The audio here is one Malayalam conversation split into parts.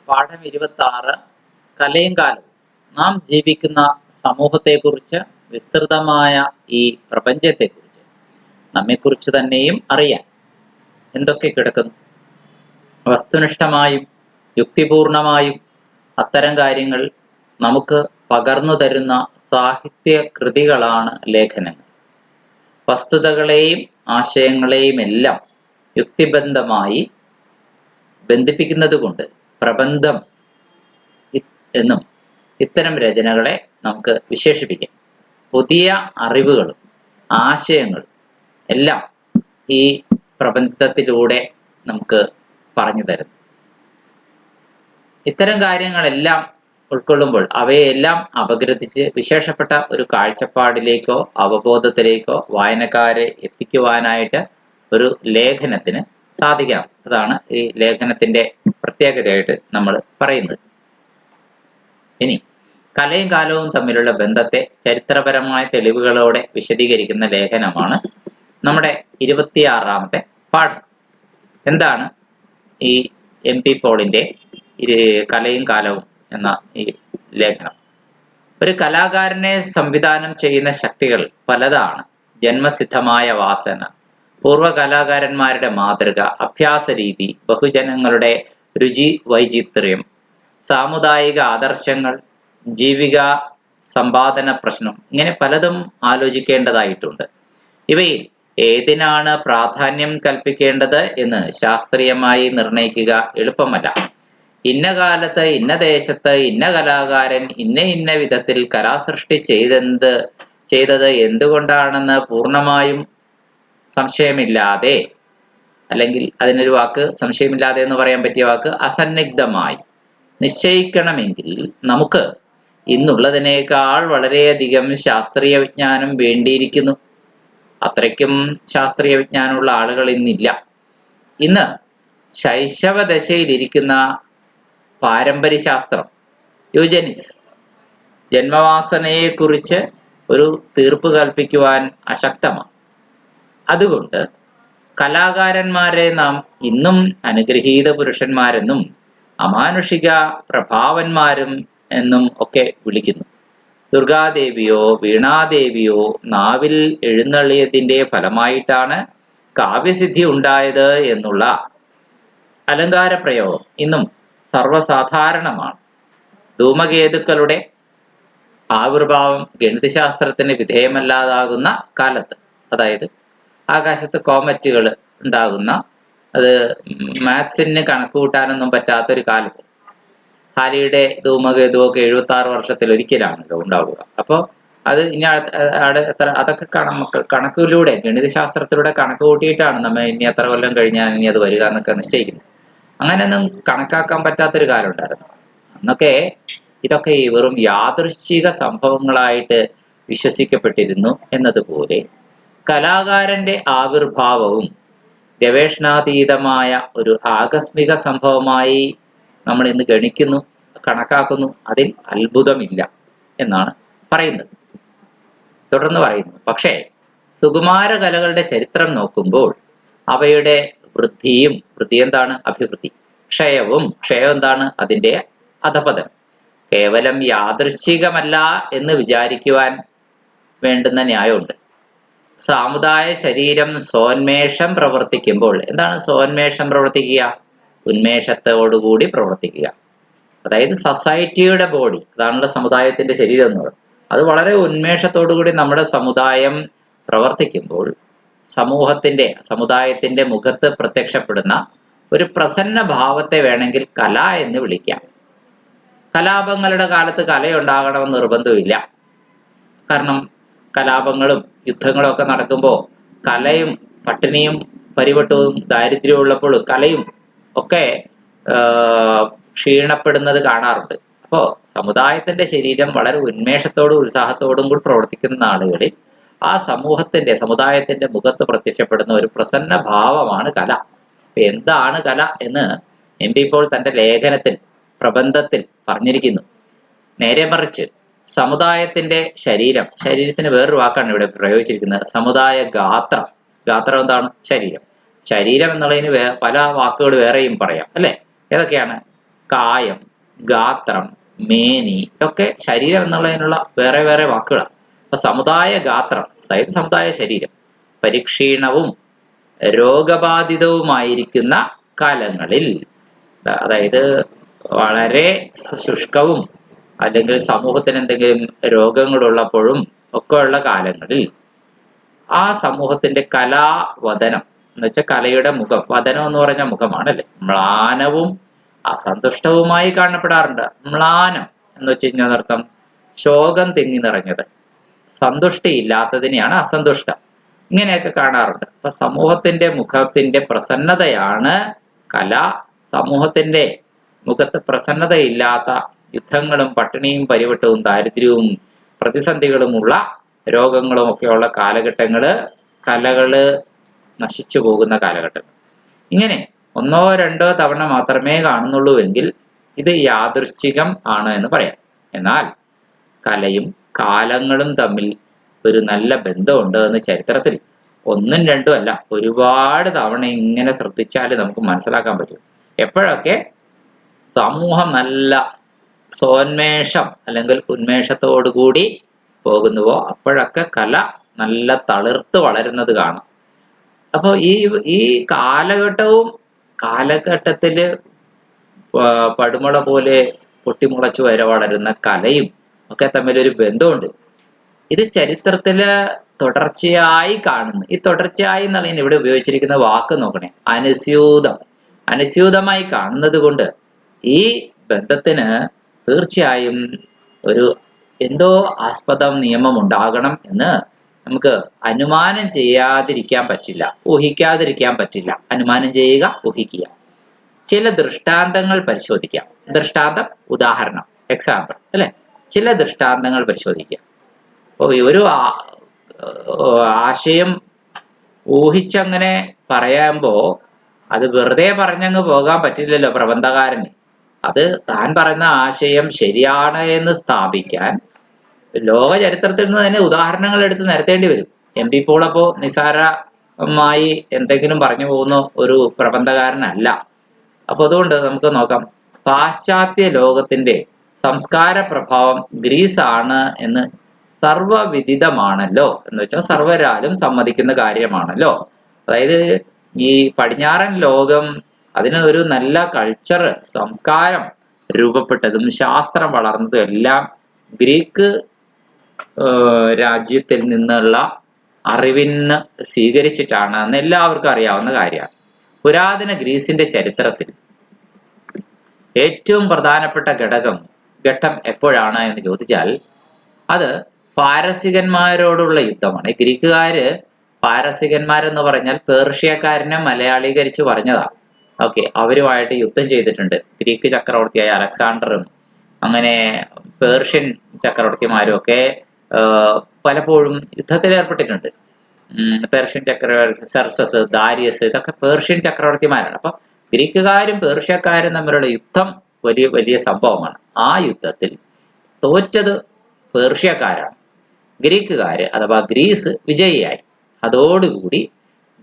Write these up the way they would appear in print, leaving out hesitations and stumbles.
പാഠം 26 കലയും കാലവും. നാം ജീവിക്കുന്ന സമൂഹത്തെക്കുറിച്ച്, വിസ്തൃതമായ ഈ പ്രപഞ്ചത്തെക്കുറിച്ച്, നമ്മെക്കുറിച്ച് തന്നെയും അറിയാൻ എന്തൊക്കെ കിടക്കുന്നു? വസ്തുനിഷ്ഠമായും യുക്തിപൂർണമായും അത്തരം കാര്യങ്ങൾ നമുക്ക് പകർന്നു തരുന്ന സാഹിത്യ കൃതികളാണ് ലേഖനങ്ങൾ. വസ്തുതകളെയും ആശയങ്ങളെയും എല്ലാം യുക്തിബദ്ധമായി ബന്ധിപ്പിക്കുന്നതുകൊണ്ട് പ്രബന്ധം എന്നും ഇത്തരം രചനകളെ നമുക്ക് വിശേഷിപ്പിക്കാം. പുതിയ അറിവുകളും ആശയങ്ങളും എല്ലാം ഈ പ്രബന്ധത്തിലൂടെ നമുക്ക് പറഞ്ഞു തരുന്നു. ഇത്തരം കാര്യങ്ങളെല്ലാം ഉൾക്കൊള്ളുമ്പോൾ അവയെല്ലാം അപഗ്രഥിച്ച് വിശേഷപ്പെട്ട ഒരു കാഴ്ചപ്പാടിലേക്കോ അവബോധത്തിലേക്കോ വായനക്കാരെ എത്തിക്കുവാനായിട്ട് ഒരു ലേഖനത്തിന് സാധിക്കണം. അതാണ് ഈ ലേഖനത്തിന്റെ പ്രത്യേകതയായിട്ട് നമ്മൾ പറയുന്നത്. ഇനി കലയും കാലവും തമ്മിലുള്ള ബന്ധത്തെ ചരിത്രപരമായ തെളിവുകളോടെ വിശദീകരിക്കുന്ന ലേഖനമാണ് നമ്മുടെ 26ാമത്തെ പാഠം. എന്താണ് ഈ MP പോളിന്റെ കലയും കാലവും എന്ന ഈ ലേഖനം? ഒരു കലാകാരനെ സംവിധാനം ചെയ്യുന്ന ശക്തികൾ പലതാണ്. ജന്മസിദ്ധമായ വാസന, പൂർവ്വ കലാകാരന്മാരുടെ മാതൃക, അഭ്യാസ രീതി, ബഹുജനങ്ങളുടെ രുചി വൈചിത്ര്യം, സാമുദായിക ആദർശങ്ങൾ, ജീവിക സമ്പാദന പ്രശ്നം, ഇങ്ങനെ പലതും ആലോചിക്കേണ്ടതായിട്ടുണ്ട്. ഇവയിൽ ഏതിനാണ് പ്രാധാന്യം കൽപ്പിക്കേണ്ടത് എന്ന് ശാസ്ത്രീയമായി നിർണയിക്കുക എളുപ്പമല്ല. ഇന്ന കാലത്ത് ഇന്ന ദേശത്ത് ഇന്ന കലാകാരൻ ഇന്ന വിധത്തിൽ കലാസൃഷ്ടി ചെയ്തത് എന്തുകൊണ്ടാണെന്ന് പൂർണ്ണമായും സംശയമില്ലാതെ, അല്ലെങ്കിൽ അതിനൊരു വാക്ക് സംശയമില്ലാതെ എന്ന് പറയാൻ പറ്റിയ വാക്ക് അസന്നിഗ്ധമായി നിശ്ചയിക്കണമെങ്കിൽ നമുക്ക് ഇന്നുള്ളതിനേക്കാൾ വളരെയധികം ശാസ്ത്രീയ വിജ്ഞാനം വേണ്ടിയിരിക്കുന്നു. അത്രയ്ക്കും ശാസ്ത്രീയ വിജ്ഞാനമുള്ള ആളുകൾ ഇന്നില്ല. ഇന്ന് ശൈശവ ദശയിലിരിക്കുന്ന പാരമ്പര്യശാസ്ത്രം, യൂജനിക്സ്, ജന്മവാസനയെക്കുറിച്ച് ഒരു തീർപ്പ് കൽപ്പിക്കുവാൻ അശക്തമാണ്. അതുകൊണ്ട് കലാകാരന്മാരെ നാം ഇന്നും അനുഗ്രഹീത പുരുഷന്മാരെന്നും അമാനുഷിക പ്രഭാവന്മാരും എന്നും ഒക്കെ വിളിക്കുന്നു. ദുർഗാദേവിയോ വീണാദേവിയോ നാവിൽ എഴുന്നള്ളിയതിൻ്റെ ഫലമായിട്ടാണ് കാവ്യസിദ്ധി ഉണ്ടായത് എന്നുള്ള അലങ്കാര പ്രയോഗം ഇന്നും സർവ്വസാധാരണമാണ്. ധൂമകേതുക്കളുടെ ആവിർഭാവം ഗണിതശാസ്ത്രത്തിന് വിധേയമല്ലാതാകുന്ന കാലത്ത്, അതായത് ആകാശത്ത് കോമറ്റുകൾ ഉണ്ടാകുന്ന, അത് മാത്സിന് കണക്ക് കൂട്ടാനൊന്നും പറ്റാത്തൊരു കാലത്ത്, ഹാലിയുടെ ധൂമകേതുവൊക്കെ 76 വർഷത്തിൽ ഒരിക്കലാണല്ലോ ഉണ്ടാവുക. അപ്പോൾ അത് ഇനി അതൊക്കെ കണക്കിലൂടെ, ഗണിതശാസ്ത്രത്തിലൂടെ കണക്ക് കൂട്ടിയിട്ടാണ് നമ്മൾ ഇനി എത്ര കൊല്ലം കഴിഞ്ഞാൽ ഇനി അത് വരിക എന്നൊക്കെ നിശ്ചയിക്കുന്നത്. അങ്ങനെയൊന്നും കണക്കാക്കാൻ പറ്റാത്തൊരു കാലം ഉണ്ടായിരുന്നു. അന്നൊക്കെ ഇതൊക്കെ വെറും യാദൃശ്ചിക സംഭവങ്ങളായിട്ട് വിശ്വസിക്കപ്പെട്ടിരുന്നു എന്നതുപോലെ കലാകാരന്റെ ആവിർഭാവവും ഗവേഷണാതീതമായ ഒരു ആകസ്മിക സംഭവമായി നമ്മൾ ഇന്ന് ഗണിക്കുന്നു, കണക്കാക്കുന്നു. അതിൽ അത്ഭുതമില്ല എന്നാണ് പറയുന്നത്. തുടർന്ന് പറയുന്നു, പക്ഷേ സുകുമാര കലകളുടെ ചരിത്രം നോക്കുമ്പോൾ അവയുടെ വൃദ്ധിയും, വൃദ്ധി എന്താണ്? അഭിവൃദ്ധി. ക്ഷയം എന്താണ്? അതിൻ്റെ അധപതനം കേവലം യാദൃശ്ചികമല്ല എന്ന് വിചാരിക്കുവാൻ വേണ്ടുന്ന ന്യായമുണ്ട്. സാമുദായ ശരീരം സോന്മേഷം പ്രവർത്തിക്കുമ്പോൾ, എന്താണ് സോന്മേഷം പ്രവർത്തിക്കുക? ഉന്മേഷത്തോടുകൂടി പ്രവർത്തിക്കുക. അതായത് സൊസൈറ്റിയുടെ ബോഡി, അതാണല്ലോ സമുദായത്തിന്റെ ശരീരം എന്ന് പറയുന്നത്. അത് വളരെ ഉന്മേഷത്തോടുകൂടി നമ്മുടെ സമുദായം പ്രവർത്തിക്കുമ്പോൾ സമുദായത്തിന്റെ മുഖത്ത് പ്രത്യക്ഷപ്പെടുന്ന ഒരു പ്രസന്ന ഭാവത്തെ വേണമെങ്കിൽ കല എന്ന് വിളിക്കാം. കലാപങ്ങളുടെ കാലത്ത് കലയുണ്ടാകണമെന്ന് നിർബന്ധമില്ല. കാരണം കലാപങ്ങളും യുദ്ധങ്ങളും ഒക്കെ നടക്കുമ്പോൾ കലയും, പട്ടിണിയും പരിവട്ടവും ദാരിദ്ര്യവും ഉള്ളപ്പോൾ കലയും ഒക്കെ ക്ഷീണപ്പെടുന്നത് കാണാറുണ്ട്. അപ്പോൾ സമുദായത്തിന്റെ ശരീരം വളരെ ഉന്മേഷത്തോടും ഉത്സാഹത്തോടും കൂടി പ്രവർത്തിക്കുന്ന ആളുകളിൽ ആ സമുദായത്തിന്റെ മുഖത്ത് പ്രത്യക്ഷപ്പെടുന്ന ഒരു പ്രസന്ന ഭാവമാണ് കല. എന്താണ് കല എന്ന് MP പോൾ തന്റെ ലേഖനത്തിൽ, പ്രബന്ധത്തിൽ പറഞ്ഞിരിക്കുന്നു. നേരെ മറിച്ച് സമുദായത്തിന്റെ ശരീരത്തിന് വേറൊരു വാക്കാണ് ഇവിടെ പ്രയോഗിച്ചിരിക്കുന്നത്, സമുദായ ഗാത്രം. ഗാത്രം എന്താണ്? ശരീരം. ശരീരം എന്നുള്ളതിന് പല വാക്കുകൾ വേറെയും പറയാം, അല്ലെ? ഏതൊക്കെയാണ്? കായം, ഗാത്രം, മേനി ഇതൊക്കെ ശരീരം എന്നുള്ളതിനുള്ള വേറെ വേറെ വാക്കുകളാണ്. അപ്പൊ സമുദായ ഗാത്രം അതായത് സമുദായ ശരീരം, പരിക്ഷീണവും രോഗബാധിതവുമായിരിക്കുന്ന കാലങ്ങളിൽ, അതായത് വളരെ ശുഷ്കവും അല്ലെങ്കിൽ സമൂഹത്തിന് എന്തെങ്കിലും രോഗങ്ങളുള്ളപ്പോഴും ഒക്കെ ഉള്ള കാലങ്ങളിൽ ആ സമൂഹത്തിന്റെ കലാവദനം എന്ന് വെച്ചാൽ കലയുടെ മുഖം, വദനം എന്ന് പറഞ്ഞ മുഖമാണല്ലേ, മ്ലാനവും അസന്തുഷ്ടവുമായി കാണപ്പെടാറുണ്ട്. മ്ലാനം എന്ന് വെച്ച് കഴിഞ്ഞാൽ അർത്ഥം ശോകം തിങ്ങി നിറഞ്ഞത്, സന്തുഷ്ടി ഇല്ലാത്തതിനെയാണ് അസന്തുഷ്ടം. ഇങ്ങനെയൊക്കെ കാണാറുണ്ട്. അപ്പൊ സമൂഹത്തിന്റെ മുഖത്തിന്റെ പ്രസന്നതയാണ് കല. സമൂഹത്തിന്റെ മുഖത്ത് പ്രസന്നതയില്ലാത്ത, യുദ്ധങ്ങളും പട്ടിണിയും പരിവട്ടവും ദാരിദ്ര്യവും പ്രതിസന്ധികളുമുള്ള രോഗങ്ങളും ഒക്കെയുള്ള കാലഘട്ടങ്ങള് കലകള് നശിച്ചു പോകുന്ന കാലഘട്ടങ്ങൾ. ഇങ്ങനെ ഒന്നോ രണ്ടോ തവണ മാത്രമേ കാണുന്നുള്ളൂ എങ്കിൽ ഇത് യാദൃശ്ചികം ആണ് എന്ന് പറയാം. എന്നാൽ കലയും കാലങ്ങളും തമ്മിൽ ഒരു നല്ല ബന്ധമുണ്ട് എന്ന് ചരിത്രത്തിൽ ഒന്നും രണ്ടും അല്ല ഒരുപാട് തവണ ഇങ്ങനെ ശ്രദ്ധിച്ചാൽ നമുക്ക് മനസ്സിലാക്കാൻ പറ്റും. എപ്പോഴൊക്കെ സമൂഹം നല്ല സോന്മേഷം അല്ലെങ്കിൽ ഉന്മേഷത്തോടു കൂടി പോകുന്നുവോ അപ്പോഴൊക്കെ കല നല്ല തളിർത്ത് വളരുന്നത് കാണാം. അപ്പോൾ ഈ കാലഘട്ടത്തില് പടുമുള പോലെ പൊട്ടിമുളച്ചു വരെ വളരുന്ന കലയും ഒക്കെ തമ്മിലൊരു ബന്ധമുണ്ട്. ഇത് ചരിത്രത്തില് തുടർച്ചയായി കാണുന്നു. ഈ തുടർച്ചയായി എന്നുള്ളതിന് ഇവിടെ ഉപയോഗിച്ചിരിക്കുന്ന വാക്ക് നോക്കണേ, അനുസ്യൂതമായി കാണുന്നത് കൊണ്ട് ഈ ബന്ധത്തിന് തീർച്ചയായും ഒരു എന്തോ ആസ്പദം നിയമം ഉണ്ടാകണം എന്ന് നമുക്ക് അനുമാനം ചെയ്യാതിരിക്കാൻ പറ്റില്ല, ഊഹിക്കാതിരിക്കാൻ പറ്റില്ല. അനുമാനം ചെയ്യുക, ഊഹിക്കുക. ചില ദൃഷ്ടാന്തങ്ങൾ പരിശോധിക്കാം. ദൃഷ്ടാന്തം, ഉദാഹരണം, എക്സാമ്പിൾ അല്ലെ. ചില ദൃഷ്ടാന്തങ്ങൾ പരിശോധിക്കുക. ഒരു ആശയം ഊഹിച്ചങ്ങനെ പറയുമ്പോ അത് വെറുതെ പറഞ്ഞങ്ങ് പോകാൻ പറ്റില്ലല്ലോ പ്രബന്ധകാരന്. അത് താൻ പറയുന്ന ആശയം ശരിയാണ് എന്ന് സ്ഥാപിക്കാൻ ലോക ചരിത്രത്തിൽ നിന്ന് തന്നെ ഉദാഹരണങ്ങൾ എടുത്ത് നിരത്തേണ്ടി വരും. MP പോൾ അപ്പോ നിസാരമായി എന്തെങ്കിലും പറഞ്ഞു പോകുന്ന ഒരു പ്രബന്ധകാരനല്ല. അപ്പൊ അതുകൊണ്ട് നമുക്ക് നോക്കാം. പാശ്ചാത്യ ലോകത്തിന്റെ സംസ്കാര പ്രഭാവം ഗ്രീസ് ആണ് എന്ന് സർവവിദിതമാണല്ലോ, എന്ന് വെച്ചാൽ സർവരാലും സമ്മതിക്കുന്ന കാര്യമാണല്ലോ. അതായത് ഈ പടിഞ്ഞാറൻ ലോകം അതിന് ഒരു നല്ല കൾച്ചർ, സംസ്കാരം രൂപപ്പെട്ടതും ശാസ്ത്രം വളർന്നതും എല്ലാം ഗ്രീക്ക് രാജ്യത്തിൽ നിന്നുള്ള അറിവിന് സ്വീകരിച്ചിട്ടാണ് എന്ന് എല്ലാവർക്കും അറിയാവുന്ന കാര്യമാണ്. പുരാതന ഗ്രീസിന്റെ ചരിത്രത്തിൽ ഏറ്റവും പ്രധാനപ്പെട്ട ഘട്ടം എപ്പോഴാണ് എന്ന് ചോദിച്ചാൽ അത് പാരസികന്മാരോടുള്ള യുദ്ധമാണ്. ഗ്രീക്കുകാര് പാരസികന്മാരെന്ന് പറഞ്ഞാൽ പേർഷ്യക്കാരനെ മലയാളീകരിച്ച് പറഞ്ഞതാണ്. ഓക്കെ, അവരുമായിട്ട് യുദ്ധം ചെയ്തിട്ടുണ്ട്. ഗ്രീക്ക് ചക്രവർത്തിയായ അലക്സാണ്ടറും അങ്ങനെ പേർഷ്യൻ ചക്രവർത്തിമാരും ഒക്കെ പലപ്പോഴും യുദ്ധത്തിൽ ഏർപ്പെട്ടിട്ടുണ്ട്. പേർഷ്യൻ ചക്രവർത്തി സെർസസ്, ദാരിയസ് ഇതൊക്കെ പേർഷ്യൻ ചക്രവർത്തിമാരാണ്. അപ്പൊ ഗ്രീക്കുകാരും പേർഷ്യക്കാരും തമ്മിലുള്ള യുദ്ധം വലിയ വലിയ സംഭവമാണ്. ആ യുദ്ധത്തിൽ തോറ്റത് പേർഷ്യക്കാരാണ്. ഗ്രീക്കുകാര് അഥവാ ഗ്രീസ് വിജയിയായി. അതോടുകൂടി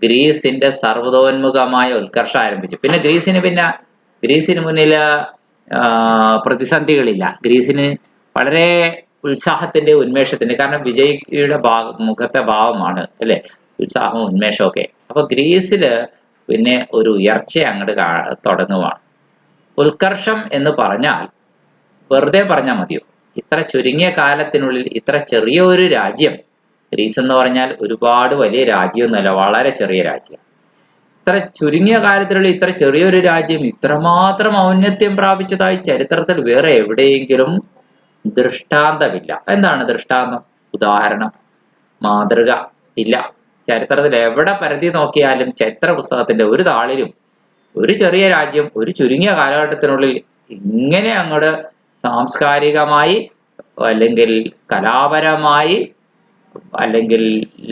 ഗ്രീസിന്റെ സർവ്വതോന്മുഖമായ ഉത്കർഷം ആരംഭിച്ചു. പിന്നെ ഗ്രീസിന് മുന്നിൽ പ്രതിസന്ധികളില്ല. ഗ്രീസിന് വളരെ ഉത്സാഹത്തിന്റെ ഉന്മേഷത്തിന്റെ, കാരണം വിജയിയുടെ മുഖത്തെ ഭാവമാണ് അല്ലെ ഉത്സാഹവും ഉന്മേഷവും ഒക്കെ. അപ്പൊ ഗ്രീസില് പിന്നെ ഒരു ഉയർച്ച അങ്ങോട്ട് തുടങ്ങുവാണ്. ഉത്കർഷം എന്ന് പറഞ്ഞാൽ വെറുതെ പറഞ്ഞാൽ മതിയോ? ഇത്ര ചുരുങ്ങിയ കാലത്തിനുള്ളിൽ ഇത്ര ചെറിയ ഒരു രാജ്യം, ഗ്രീസ് എന്ന് പറഞ്ഞാൽ ഒരുപാട് വലിയ രാജ്യമൊന്നുമല്ല, വളരെ ചെറിയ രാജ്യം. ഇത്ര ചുരുങ്ങിയ കാലത്തിനുള്ളിൽ ഇത്ര ചെറിയൊരു രാജ്യം ഇത്രമാത്രം ഔന്നത്യം പ്രാപിച്ചതായി ചരിത്രത്തിൽ വേറെ എവിടെയെങ്കിലും ദൃഷ്ടാന്തമില്ല. എന്താണ് ദൃഷ്ടാന്തം? ഉദാഹരണം, മാതൃക ഇല്ല. ചരിത്രത്തിൽ എവിടെ പരിധി നോക്കിയാലും ചരിത്ര പുസ്തകത്തിന്റെ ഒരു താളിലും ഒരു ചെറിയ രാജ്യം ഒരു ചുരുങ്ങിയ കാലഘട്ടത്തിനുള്ളിൽ ഇങ്ങനെ അങ്ങോട്ട് സാംസ്കാരികമായി അല്ലെങ്കിൽ കലാപരമായി അല്ലെങ്കിൽ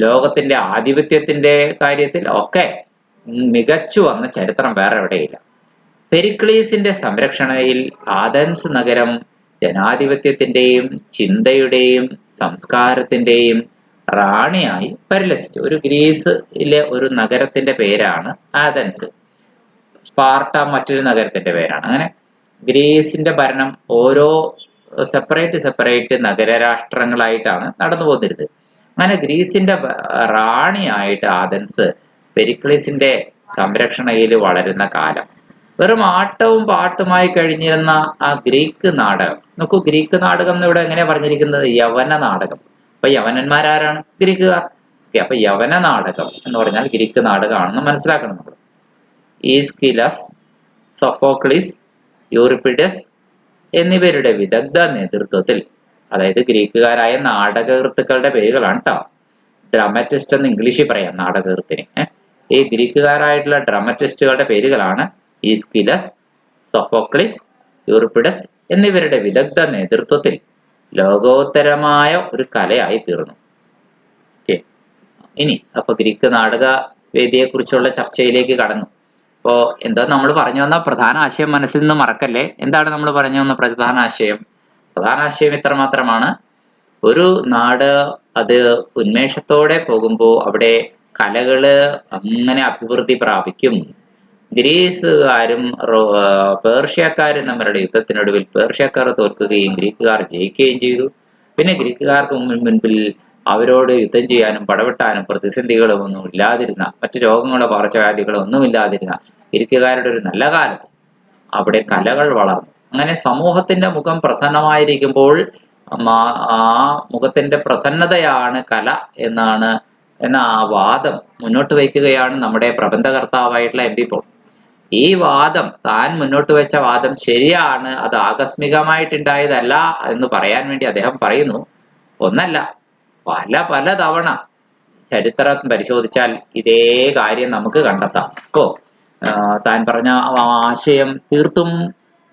ലോകത്തിന്റെ ആധിപത്യത്തിന്റെ കാര്യത്തിൽ ഒക്കെ മികച്ചു വന്ന ചരിത്രം വേറെ എവിടെയില്ല. പെരിക്ലീസിന്റെ സംരക്ഷണയിൽ ആഥൻസ് നഗരം ജനാധിപത്യത്തിന്റെയും ചിന്തയുടെയും സംസ്കാരത്തിന്റെയും റാണിയായി പരിലസിച്ചു. ഒരു ഗ്രീസിലെ ഒരു നഗരത്തിന്റെ പേരാണ് ആഥൻസ്. സ്പാർട്ട മറ്റൊരു നഗരത്തിന്റെ പേരാണ്. അങ്ങനെ ഗ്രീസിന്റെ ഭരണം ഓരോ സെപ്പറേറ്റ് നഗരരാഷ്ട്രങ്ങളായിട്ടാണ് നടന്നു പോന്നിരുന്നത്. അങ്ങനെ ഗ്രീസിന്റെ റാണിയായിട്ട് ആഥൻസ് പെരിക്ലിസിന്റെ സംരക്ഷണയിൽ വളരുന്ന കാലം വെറും ആട്ടവും പാട്ടുമായി കഴിഞ്ഞിരുന്ന ആ ഗ്രീക്ക് നാടകം നോക്കൂ. ഗ്രീക്ക് നാടകം എന്ന് ഇവിടെ എങ്ങനെയാ പറഞ്ഞിരിക്കുന്നത്? യവന നാടകം. അപ്പൊ യവനന്മാരാരാണ്? ഗ്രീക്കുകാർ. അപ്പൊ യവന നാടകം എന്ന് പറഞ്ഞാൽ ഗ്രീക്ക് നാടകമാണെന്ന് മനസ്സിലാക്കണം നമ്മൾ. ഈസ്കിലസ്, സൊഫോക്ലിസ്, യൂറിപ്പിഡസ് എന്നിവരുടെ വിദഗ്ധ നേതൃത്വത്തിൽ, അതായത് ഗ്രീക്കുകാരായ നാടകകൃത്തുക്കളുടെ പേരുകളാണ് കേട്ടോ. ഡ്രാമറ്റിസ്റ്റ് എന്ന് ഇംഗ്ലീഷിൽ പറയാം നാടകകൃത്തിന്. ഈ ഗ്രീക്കുകാരായിട്ടുള്ള ഡ്രാമറ്റിസ്റ്റുകളുടെ പേരുകളാണ് ഈസ്കിലസ്, സൊഫോക്ലിസ്, യൂറിപ്പിഡസ് എന്നിവരുടെ വിദഗ്ധ നേതൃത്വത്തിൽ ലോകോത്തരമായ ഒരു കലയായി തീർന്നു. ഇനി അപ്പൊ ഗ്രീക്ക് നാടക വേദിയെ കുറിച്ചുള്ള ചർച്ചയിലേക്ക് കടന്നു. അപ്പോ എന്താ നമ്മൾ പറഞ്ഞു വന്ന പ്രധാന ആശയം മനസ്സിൽ നിന്ന് മറക്കല്ലേ. എന്താണ് നമ്മൾ പറഞ്ഞു വന്ന പ്രധാന ആശയം? പ്രധാന ആശയം ഇത്രമാത്രമാണ്: ഒരു നാട് അത് ഉന്മേഷത്തോടെ പോകുമ്പോൾ അവിടെ കലകള് അങ്ങനെ അഭിവൃദ്ധി പ്രാപിക്കും. ഗ്രീസുകാരും പേർഷ്യക്കാരും തമ്മിലുള്ള യുദ്ധത്തിനൊടുവിൽ പേർഷ്യക്കാർ തോൽക്കുകയും ഗ്രീക്കുകാർ ജയിക്കുകയും ചെയ്തു. പിന്നെ ഗ്രീക്കുകാർക്ക് മുൻപിൽ അവരോട് യുദ്ധം ചെയ്യാനും പടവെട്ടാനും പ്രതിസന്ധികളും ഒന്നും ഇല്ലാതിരുന്ന, മറ്റു രോഗങ്ങളോ പകർച്ചവ്യാധികളോ ഒന്നും ഇല്ലാതിരുന്ന ഗ്രീക്കുകാരുടെ ഒരു നല്ല കാലത്ത് അവിടെ കലകൾ വളർന്നു. അങ്ങനെ സമൂഹത്തിന്റെ മുഖം പ്രസന്നമായിരിക്കുമ്പോൾ ആ മുഖത്തിന്റെ പ്രസന്നതയാണ് കല എന്ന ആ വാദം മുന്നോട്ട് വയ്ക്കുകയാണ് നമ്മുടെ പ്രബന്ധകർത്താവായിട്ടുള്ള എം പി പോൾ. ഈ വാദം, താൻ മുന്നോട്ട് വെച്ച വാദം ശരിയാണ്, അത് ആകസ്മികമായിട്ടുണ്ടായതല്ല എന്ന് പറയാൻ വേണ്ടി അദ്ദേഹം പറയുന്നു, ഒന്നല്ല പല തവണ ചരിത്രം പരിശോധിച്ചാൽ ഇതേ കാര്യം നമുക്ക് കണ്ടെത്താം. ഇപ്പോ താൻ പറഞ്ഞ ആശയം തീർത്തും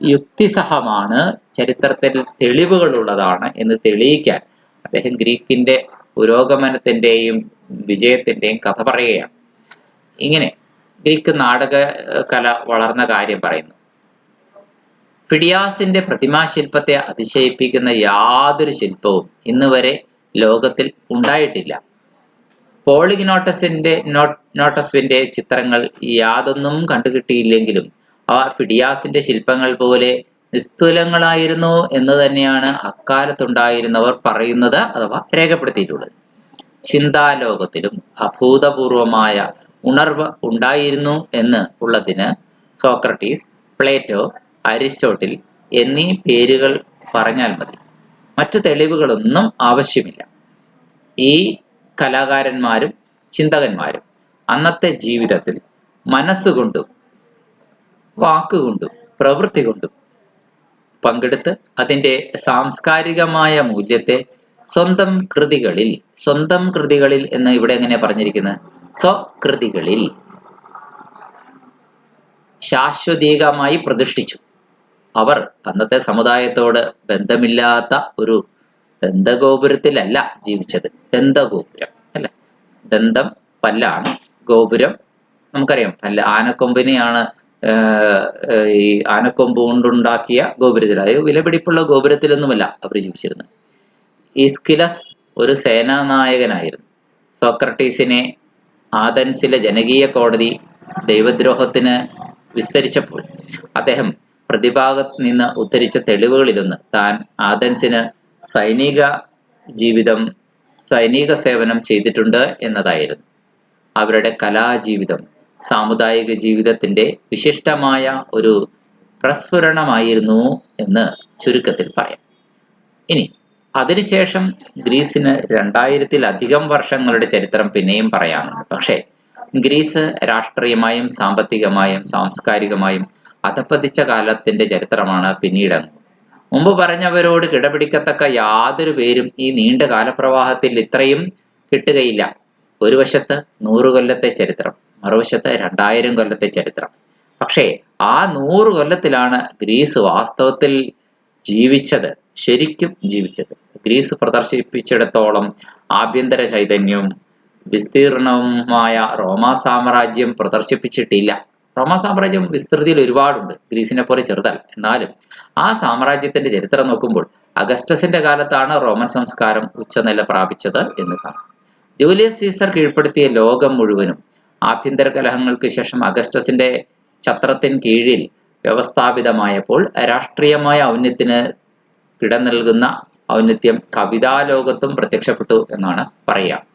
യുക്തിസഹമാണ്, ചരിത്രത്തിൽ തെളിവുകളുള്ളതാണ് എന്ന് തെളിയിക്കാൻ അദ്ദേഹം ഗ്രീക്കിന്റെ പുരോഗമനത്തിന്റെയും വിജയത്തിന്റെയും കഥ പറയുകയാണ്. ഇങ്ങനെ ഗ്രീക്ക് നാടക കല വളർന്ന കാര്യം പറയുന്നു. ഫിഡിയാസിന്റെ പ്രതിമാശില്പത്തെ അതിശയിപ്പിക്കുന്ന യാതൊരു ശില്പവും ഇന്ന് വരെ ലോകത്തിൽ ഉണ്ടായിട്ടില്ല. പോളിഗ്നോട്ടസിന്റെ ചിത്രങ്ങൾ യാതൊന്നും കണ്ടുകിട്ടിയില്ലെങ്കിലും അവ ഫിഡിയാസിന്റെ ശില്പങ്ങൾ പോലെ നിസ്തുലങ്ങളായിരുന്നു എന്ന് തന്നെയാണ് അക്കാലത്തുണ്ടായിരുന്നവർ പറയുന്നത് അഥവാ രേഖപ്പെടുത്തിയിട്ടുള്ളത്. ചിന്താലോകത്തിലും അഭൂതപൂർവമായ ഉണർവ് ഉണ്ടായിരുന്നു എന്ന് ഉള്ളതിന് സോക്രട്ടീസ്, പ്ലേറ്റോ, അരിസ്റ്റോട്ടിൽ എന്നീ പേരുകൾ പറഞ്ഞാൽ മതി. മറ്റു തെളിവുകളൊന്നും ആവശ്യമില്ല. ഈ കലാകാരന്മാരും ചിന്തകന്മാരും അന്നത്തെ ജീവിതത്തിൽ മനസ്സുകൊണ്ടും വാക്കുകൊണ്ടും പ്രവൃത്തി കൊണ്ടും പങ്കെടുത്ത് അതിൻ്റെ സാംസ്കാരികമായ മൂല്യത്തെ സ്വന്തം കൃതികളിൽ എന്ന് ഇവിടെ എങ്ങനെയാ പറഞ്ഞിരിക്കുന്നത്? സ്വകൃതികളിൽ ശാശ്വതീകമായി പ്രതിഷ്ഠിച്ചു. അവർ അന്നത്തെ സമുദായത്തോട് ബന്ധമില്ലാത്ത ഒരു ദന്തഗോപുരത്തിലല്ല ജീവിച്ചത്. ദന്തഗോപുരം അല്ല, ദന്തം പല്ലാണ്, ഗോപുരം നമുക്കറിയാം പല്ല്. ആനക്കൊമ്പിനെയാണ് ഈ ആനക്കൊമ്പ് കൊണ്ടുണ്ടാക്കിയ ഗോപുരത്തിൽ, അതായത് വിലപിടിപ്പുള്ള ഗോപുരത്തിലൊന്നുമല്ല അവർ ജീവിച്ചിരുന്നത്. ഈസ്കിലസ് ഒരു സേനാനായകനായിരുന്നു. സോക്രട്ടീസിനെ ആഥൻസിലെ ജനകീയ കോടതി ദൈവദ്രോഹത്തിന് വിസ്തരിച്ചപ്പോൾ അദ്ദേഹം പ്രതിഭാഗത്ത് നിന്ന് ഉദ്ധരിച്ച തെളിവുകളിലൊന്ന് താൻ ആഥൻസിന് സൈനിക സേവനം ചെയ്തിട്ടുണ്ട് എന്നതായിരുന്നു. അവരുടെ കലാജീവിതം സാമുദായിക ജീവിതത്തിന്റെ വിശിഷ്ടമായ ഒരു പ്രസ്ഫുരണമായിരുന്നു എന്ന് ചുരുക്കത്തിൽ പറയാം. ഇനി അതിനുശേഷം ഗ്രീസിന് 2000-ലധികം വർഷങ്ങളുടെ ചരിത്രം പിന്നെയും പറയാനുണ്ട്. പക്ഷേ ഗ്രീസ് രാഷ്ട്രീയമായും സാമ്പത്തികമായും സാംസ്കാരികമായും അധപ്പതിച്ച കാലത്തിന്റെ ചരിത്രമാണ് പിന്നീടങ്ങ്. മുമ്പ് പറഞ്ഞവരോട് കിടപിടിക്കത്തക്ക യാതൊരു പേരും ഈ നീണ്ട കാലപ്രവാഹത്തിൽ ഇത്രയും കിട്ടുകയില്ല. ഒരു വശത്ത് 100 കൊല്ലത്തെ ചരിത്രം, മറുവശത്ത് 2000 കൊല്ലത്തെ ചരിത്രം. പക്ഷേ ആ 100 കൊല്ലത്തിലാണ് ഗ്രീസ് വാസ്തവത്തിൽ ശരിക്കും ജീവിച്ചത്. ഗ്രീസ് പ്രദർശിപ്പിച്ചിടത്തോളം ആഭ്യന്തര ചൈതന്യവും വിസ്തീർണവുമായ റോമാ സാമ്രാജ്യം പ്രദർശിപ്പിച്ചിട്ടില്ല. റോമാ സാമ്രാജ്യം വിസ്തൃതിയിൽ ഒരുപാടുണ്ട്, ഗ്രീസിനെ പോലെ ചെറുതല്ല. എന്നാലും ആ സാമ്രാജ്യത്തിന്റെ ചരിത്രം നോക്കുമ്പോൾ അഗസ്റ്റസിന്റെ കാലത്താണ് റോമൻ സംസ്കാരം ഉച്ചനില പ്രാപിച്ചത് എന്ന് കാണാം. ജൂലിയസ് സീസർ കീഴ്പ്പെടുത്തിയ ലോകം മുഴുവനും ആഭ്യന്തര കലഹങ്ങൾക്ക് ശേഷം അഗസ്റ്റസിന്റെ ഛത്രത്തിന് കീഴിൽ വ്യവസ്ഥാപിതമായപ്പോൾ രാഷ്ട്രീയമായ ഔന്നത്യത്തിന് ഇടം നൽകുന്ന ഔന്നത്യം കവിതാലോകത്തും പ്രത്യക്ഷപ്പെട്ടു എന്നാണ് പറയുക.